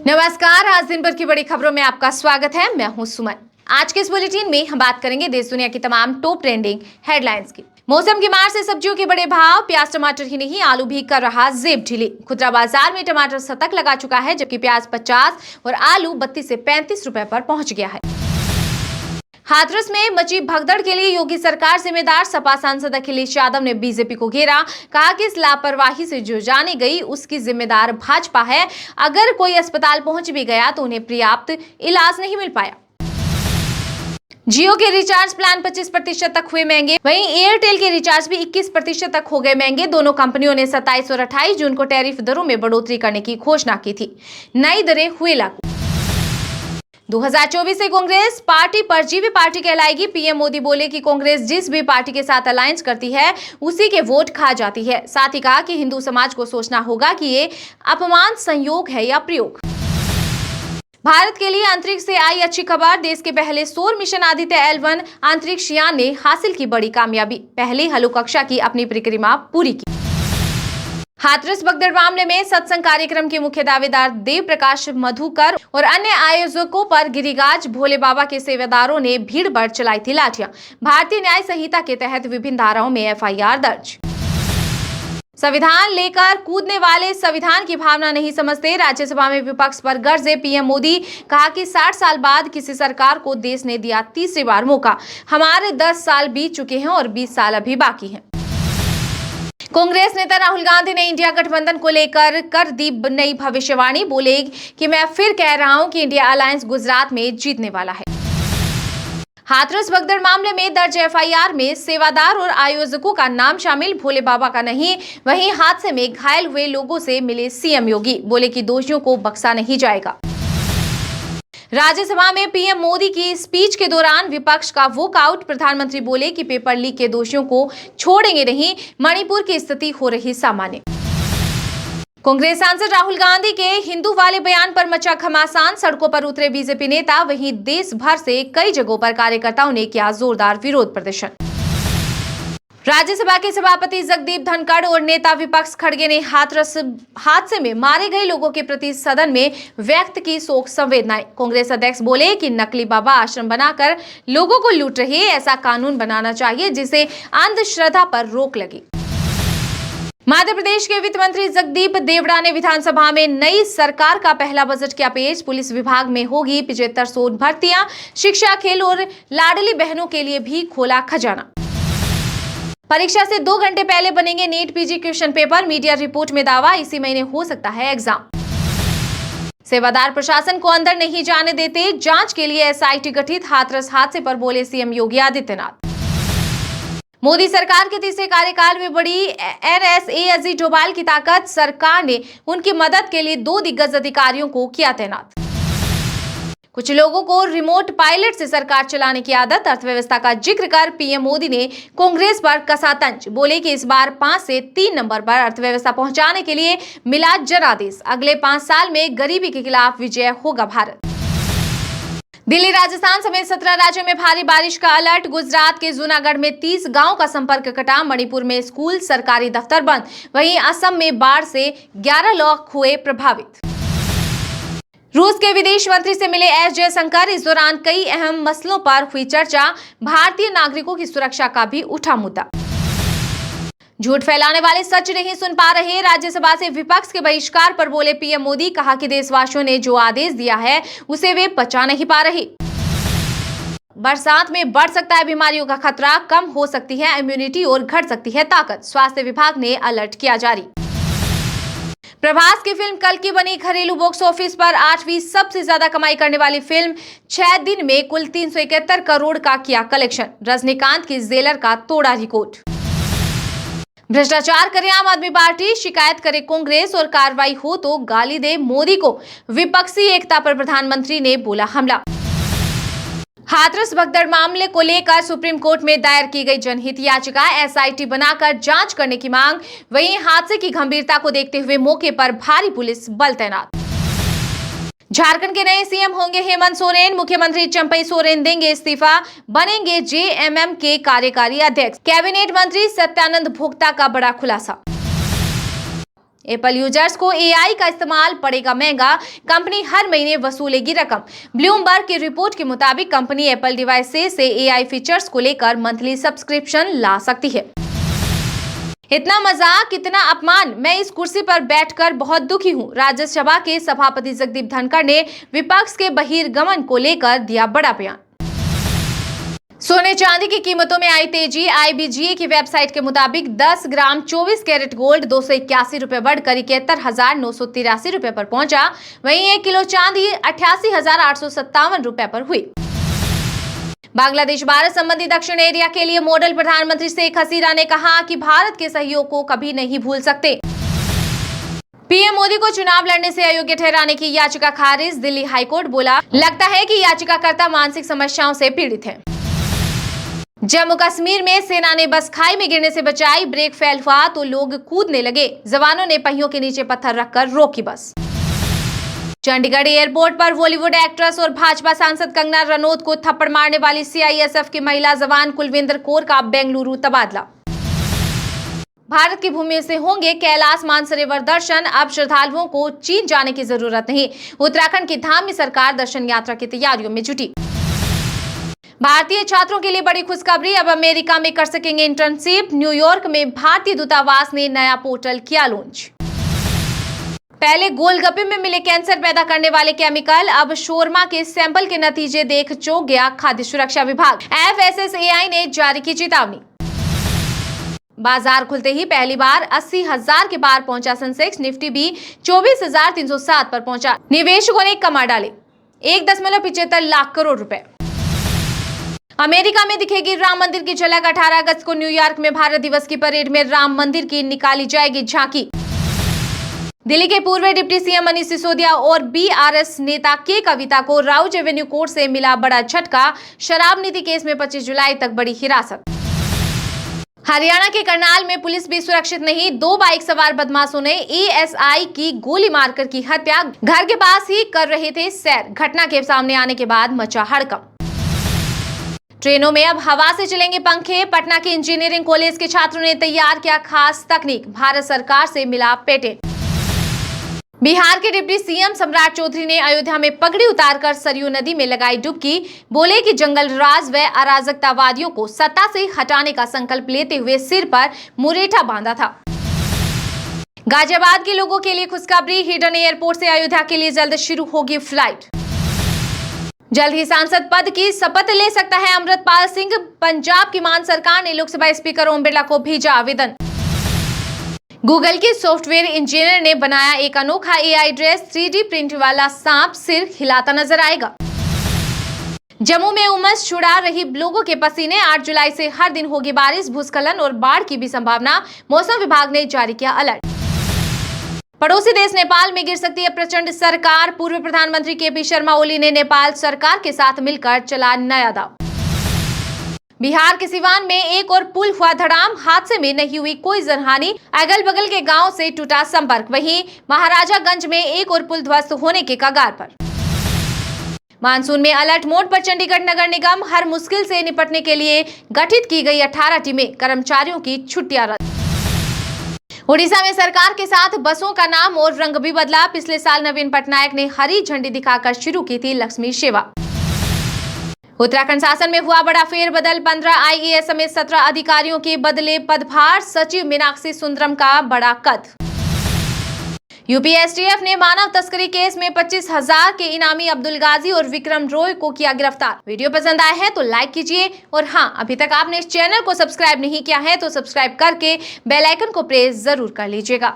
नमस्कार, आज दिन भर की बड़ी खबरों में आपका स्वागत है। मैं हूं सुमन। आज के इस बुलेटिन में हम बात करेंगे देश दुनिया की तमाम टॉप ट्रेंडिंग हेडलाइंस की। मौसम की मार से सब्जियों के बड़े भाव, प्याज टमाटर ही नहीं आलू भी कर रहा जेब ढीली। खुदरा बाजार में टमाटर शतक लगा चुका है, जबकि प्याज 50 और आलू 32 से 35 रुपए पर पहुंच गया है। हाथरस में मची भगदड़ के लिए योगी सरकार जिम्मेदार, सपा सांसद अखिलेश यादव ने बीजेपी को घेरा। कहा कि इस लापरवाही से जो जाने गई उसकी जिम्मेदार भाजपा है। अगर कोई अस्पताल पहुंच भी गया तो उन्हें पर्याप्त इलाज नहीं मिल पाया। जियो के रिचार्ज प्लान 25% तक हुए महंगे, वहीं एयरटेल के रिचार्ज भी 21% तक हो गए महंगे। दोनों कंपनियों ने 27 और 28 जून को टैरिफ दरों में बढ़ोतरी करने की घोषणा की थी। नई दरें हुई लागू। 2024 से कांग्रेस पार्टी परजीवी पार्टी कहलाएगी। पीएम मोदी बोले कि कांग्रेस जिस भी पार्टी के साथ अलायंस करती है उसी के वोट खा जाती है। साथ ही कहा कि हिंदू समाज को सोचना होगा कि ये अपमान संयोग है या प्रयोग। भारत के लिए अंतरिक्ष से आई अच्छी खबर। देश के पहले सौर मिशन आदित्य L1 अंतरिक्ष यान ने हासिल की बड़ी कामयाबी। पहले हलो कक्षा की अपनी परिक्रमा पूरी की। हाथरस भगदड़ मामले में सत्संग कार्यक्रम के मुख्य दावेदार देव प्रकाश मधुकर और अन्य आयोजकों पर गिरिराज भोले बाबा के सेवादारों ने भीड़ पर चलाई थी लाठियां। भारतीय न्याय संहिता के तहत विभिन्न धाराओं में FIR दर्ज। संविधान लेकर कूदने वाले संविधान की भावना नहीं समझते। राज्यसभा में विपक्ष पर गरजे पीएम मोदी। कहा कि 60 साल बाद किसी सरकार को देश ने दिया तीसरी बार मौका। हमारे 10 साल बीत चुके हैं और 20 साल अभी बाकी हैं। कांग्रेस नेता राहुल गांधी ने इंडिया गठबंधन को लेकर कर दी नई भविष्यवाणी। बोले कि मैं फिर कह रहा हूं कि इंडिया अलायंस गुजरात में जीतने वाला है। हाथरस भगदड़ मामले में दर्ज FIR में सेवादार और आयोजकों का नाम शामिल, भोले बाबा का नहीं। वहीं हादसे में घायल हुए लोगों से मिले CM योगी। बोले कि दोषियों को बख्शा नहीं जाएगा। राज्यसभा में पीएम मोदी की स्पीच के दौरान विपक्ष का वॉकआउट। प्रधानमंत्री बोले कि पेपर लीक के दोषियों को छोड़ेंगे नहीं। मणिपुर की स्थिति हो रही सामान्य। कांग्रेस सांसद राहुल गांधी के हिंदू वाले बयान पर मचा घमासान। सड़कों पर उतरे बीजेपी नेता। वहीं देश भर से कई जगहों पर कार्यकर्ताओं ने किया जोरदार विरोध प्रदर्शन। राज्यसभा के सभापति जगदीप धनखड़ और नेता विपक्ष खड़गे ने हाथरस हादसे में मारे गए लोगों के प्रति सदन में व्यक्त की शोक संवेदनाएं। कांग्रेस अध्यक्ष बोले कि नकली बाबा आश्रम बनाकर लोगों को लूट रहे, ऐसा कानून बनाना चाहिए जिससे अंधश्रद्धा पर रोक लगे। मध्य प्रदेश के वित्त मंत्री जगदीप देवड़ा ने विधानसभा में नई सरकार का पहला बजट किया पेश। पुलिस विभाग में होगी 7500 भर्तियां। शिक्षा, खेल और लाडली बहनों के लिए भी खोला खजाना। परीक्षा से 2 घंटे पहले बनेंगे NEET PG question paper. Media report में दावा, इसी महीने हो सकता है एग्जाम। सेवादार प्रशासन को अंदर नहीं जाने देते, जांच के लिए SIT गठित। हाथरस हादसे पर बोले CM योगी आदित्यनाथ। मोदी सरकार के तीसरे कार्यकाल में बड़ी NSA अजीत डोभाल की ताकत। सरकार ने उनकी मदद के लिए 2 दिग्गज अधिकारियों को किया तैनात। कुछ लोगों को रिमोट पायलट से सरकार चलाने की आदत। अर्थव्यवस्था का जिक्र कर पीएम मोदी ने कांग्रेस पर कसा तंज। बोले कि इस बार 5 से 3 नंबर पर अर्थव्यवस्था पहुंचाने के लिए मिला जनादेश। अगले 5 साल में गरीबी के खिलाफ विजय होगा भारत। दिल्ली, राजस्थान समेत 17 राज्यों में भारी बारिश का अलर्ट। गुजरात के जूनागढ़ में 30 गांव का संपर्क कटा। मणिपुर में स्कूल, सरकारी दफ्तर बंद। वहीं असम में बाढ़ से 11 लोग हुए प्रभावित। रूस के विदेश मंत्री से मिले S जयशंकर। इस दौरान कई अहम मसलों पर हुई चर्चा। भारतीय नागरिकों की सुरक्षा का भी उठा मुद्दा। झूठ फैलाने वाले सच नहीं सुन पा रहे। राज्यसभा से विपक्ष के बहिष्कार पर बोले पीएम मोदी। कहा कि देशवासियों ने जो आदेश दिया है उसे वे पचा नहीं पा रहे। बरसात में बढ़ सकता है बीमारियों का खतरा, कम हो सकती है इम्यूनिटी और घट सकती है ताकत। स्वास्थ्य विभाग ने अलर्ट किया जारी। प्रभास की फिल्म कल की बनी घरेलू बॉक्स ऑफिस पर 8वीं सबसे ज्यादा कमाई करने वाली फिल्म। 6 दिन में कुल 371 करोड़ का किया कलेक्शन। रजनीकांत की जेलर का तोड़ा रिकॉर्ड। भ्रष्टाचार करे आम आदमी पार्टी, शिकायत करे कांग्रेस और कार्रवाई हो तो गाली दे मोदी को। विपक्षी एकता पर प्रधानमंत्री ने बोला हमला। हाथरस भगदड़ मामले को लेकर सुप्रीम कोर्ट में दायर की गई जनहित याचिका। SIT बनाकर जांच करने की मांग। वहीं हादसे की गंभीरता को देखते हुए मौके पर भारी पुलिस बल तैनात। झारखंड के नए CM होंगे हेमंत सोरेन। मुख्यमंत्री चंपई सोरेन देंगे इस्तीफा, बनेंगे JMM के कार्यकारी अध्यक्ष। कैबिनेट मंत्री सत्यानंद भोक्ता का बड़ा खुलासा। एप्पल यूजर्स को एआई का इस्तेमाल पड़ेगा महंगा, कंपनी हर महीने वसूलेगी रकम। ब्लूमबर्ग की रिपोर्ट के मुताबिक कंपनी एप्पल डिवाइसेस से एआई फीचर्स को लेकर मंथली सब्सक्रिप्शन ला सकती है। इतना मजाक, इतना अपमान, मैं इस कुर्सी पर बैठकर बहुत दुखी हूं। राज्यसभा के सभापति जगदीप धनखड़ ने विपक्ष के बहिर्गमन को लेकर दिया बड़ा बयान। सोने चांदी की कीमतों में आई तेजी। आईबीजीए की वेबसाइट के मुताबिक 10 ग्राम 24 कैरेट गोल्ड 281 रुपए बढ़कर 71,983 रुपए पर पहुंचा। वहीं 1 किलो चांदी 88,857 रुपए पर हुई। बांग्लादेश भारत संबंधी दक्षिण एरिया के लिए मॉडल प्रधानमंत्री शेख हसीना ने कहा कि भारत के सहयोग को कभी नहीं भूल सकते। पीएम मोदी को चुनाव लड़ने से अयोग्य ठहराने की याचिका खारिज। दिल्ली हाईकोर्ट बोला, लगता है कि याचिकाकर्ता मानसिक समस्याओं से पीड़ित है। जम्मू कश्मीर में सेना ने बस खाई में गिरने से बचाई। ब्रेक फेल हुआ तो लोग कूदने लगे। जवानों ने पहियों के नीचे पत्थर रखकर रोकी बस। चंडीगढ़ एयरपोर्ट पर बॉलीवुड एक्ट्रेस और भाजपा सांसद कंगना रनौत को थप्पड़ मारने वाली सीआईएसएफ की महिला जवान कुलविंदर कौर का बेंगलुरु तबादला। भारत की भूमि से होंगे कैलाश मानसरोवर दर्शन। अब श्रद्धालुओं को चीन जाने की जरूरत नहीं। उत्तराखंड की धामी सरकार दर्शन यात्रा की तैयारियों में जुटी। भारतीय छात्रों के लिए बड़ी खुशखबरी, अब अमेरिका में कर सकेंगे इंटर्नशिप। न्यूयॉर्क में भारतीय दूतावास ने नया पोर्टल किया लॉन्च। पहले गोलगप्पे में मिले कैंसर पैदा करने वाले केमिकल, अब शोरमा के सैंपल के नतीजे देख चौंक गया खाद्य सुरक्षा विभाग। एफएसएसएआई ने जारी की चेतावनी। बाजार खुलते ही पहली बार 80,000 के पार पहुंचा सेंसेक्स। निफ्टी भी 24,307 पर पहुंचा। निवेशकों ने कमा डाले 1.75 लाख करोड़ रुपए। अमेरिका में दिखेगी राम मंदिर की झलक। 18 अगस्त को न्यूयॉर्क में भारत दिवस की परेड में राम मंदिर की निकाली जाएगी झांकी। दिल्ली के पूर्व डिप्टी सीएम मनीष सिसोदिया और बीआरएस नेता के कविता को राउज एवेन्यू कोर्ट से मिला बड़ा झटका। शराब नीति केस में 25 जुलाई तक बड़ी हिरासत। हरियाणा के करनाल में पुलिस भी सुरक्षित नहीं। 2 बाइक सवार बदमाशों ने एएसआई की गोली मारकर की हत्या। घर के पास ही कर रहे थे सैर। घटना के सामने आने के बाद मचा हड़कंप। ट्रेनों में अब हवा से चलेंगे पंखे। पटना के इंजीनियरिंग कॉलेज के छात्रों ने तैयार किया खास तकनीक। भारत सरकार से मिला पेटेंट। बिहार के डिप्टी सीएम सम्राट चौधरी ने अयोध्या में पगड़ी उतारकर सरयू नदी में लगाई डुबकी। बोले कि जंगल राज व अराजकतावादियों को सत्ता से हटाने का संकल्प लेते हुए सिर पर मुरेठा बांधा था। गाजियाबाद के लोगों के लिए खुशखबरी, हिडन एयरपोर्ट से अयोध्या के लिए जल्द शुरू होगी फ्लाइट। जल्द ही सांसद पद की शपथ ले सकता है अमृतपाल सिंह। पंजाब की मान सरकार ने लोकसभा स्पीकर ओम बिरला को भेजा आवेदन। गूगल के सॉफ्टवेयर इंजीनियर ने बनाया एक अनोखा एआई ड्रेस। 3D प्रिंट वाला सांप सिर हिलाता नजर आएगा। जम्मू में उमस छुड़ा रही लोगों के पसीने। 8 जुलाई से हर दिन होगी बारिश, भूस्खलन और बाढ़ की भी संभावना। मौसम विभाग ने जारी किया अलर्ट। पड़ोसी देश नेपाल में गिर सकती है प्रचंड सरकार। पूर्व प्रधानमंत्री केपी शर्मा ओली ने नेपाल सरकार के साथ मिलकर चला नया दांव। बिहार के सिवान में एक और पुल हुआ धड़ाम। हादसे में नहीं हुई कोई जनहानि। अगल बगल के गांव से टूटा संपर्क। वहीं महाराजागंज में एक और पुल ध्वस्त होने के कगार पर। मानसून में अलर्ट मोड पर चंडीगढ़ नगर निगम। हर मुश्किल से निपटने के लिए गठित की गई 18 टीमें। कर्मचारियों की छुट्टियां रद्द। उड़ीसा में सरकार के साथ बसों का नाम और रंग भी बदला। पिछले साल नवीन पटनायक ने हरी झंडी दिखाकर शुरू की थी लक्ष्मी सेवा। उत्तराखंड शासन में हुआ बड़ा फेरबदल। 15 आईएएस समेत 17 अधिकारियों के बदले पदभार। सचिव मीनाक्षी सुंदरम का बड़ा कद। यूपी एसटीएफ ने मानव तस्करी केस में 25,000 के इनामी अब्दुल गाजी और विक्रम रॉय को किया गिरफ्तार। वीडियो पसंद आया है तो लाइक कीजिए और हाँ, अभी तक आपने इस चैनल को सब्सक्राइब नहीं किया है तो सब्सक्राइब करके बेल आइकन को प्रेस जरूर कर लीजिएगा।